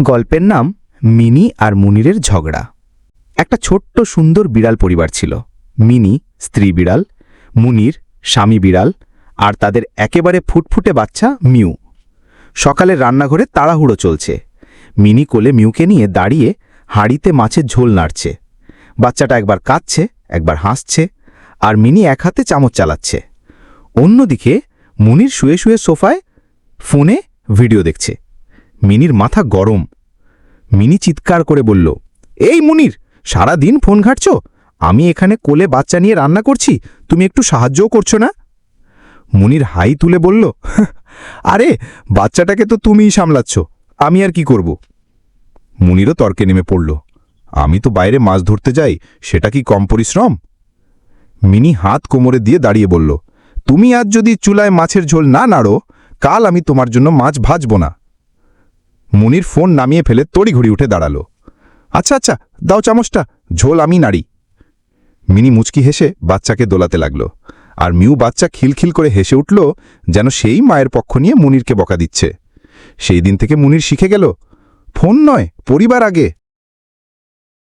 গল্পের নাম মিনি আর মুনিরের ঝগড়া। একটা ছোট্ট সুন্দর বিড়াল পরিবার ছিল। মিনি স্ত্রী বিড়াল, মুনির স্বামী বিড়াল, আর তাদের একেবারে ফুটফুটে বাচ্চা মিউ। সকালে রান্নাঘরে তাড়াহুড়ো চলছে। মিনি কোলে মিউকে নিয়ে দাঁড়িয়ে হাঁড়িতে মাছের ঝোল নাড়ছে। বাচ্চাটা একবার কাঁদছে, একবার হাসছে, আর মিনি এক হাতে চামচ চালাচ্ছে। অন্যদিকে মুনির শুয়ে শুয়ে সোফায় ফোনে ভিডিও দেখছে। মিনির মাথা গরম। মিনি চিৎকার করে বলল, এই মুনির, সারা দিন ফোন ঘাঁটছ? আমি এখানে কোলে বাচ্চা নিয়ে রান্না করছি, তুমি একটু সাহায্যও করছো না? মুনির হাই তুলে বলল, আরে বাচ্চাটাকে তো তুমিই সামলাচ্ছ, আমি আর কি করব? মুনিরও তর্কে নেমে পড়ল, আমি তো বাইরে মাছ ধরতে যাই, সেটা কি কম পরিশ্রম? মিনি হাত কোমরে দিয়ে দাঁড়িয়ে বলল, তুমি আজ যদি চুলায় মাছের ঝোল না নাড়ো, কাল আমি তোমার জন্য মাছ ভাজব না। মুনির ফোন নামিয়ে ফেলে তড়িঘড়ি উঠে দাঁড়ালো। আচ্ছা আচ্ছা, দাও চামচটা, ঝোল আমি নাড়ি। মিনি মুচকি হেসে বাচ্চাকে দোলাতে লাগল, আর মিউ বাচ্চা খিলখিল করে হেসে উঠল, যেন সেই মায়ের পক্ষ নিয়ে মুনিরকে বকা দিচ্ছে। সেই দিন থেকে মুনির শিখে গেল, ফোন নয়, পরিবার আগে।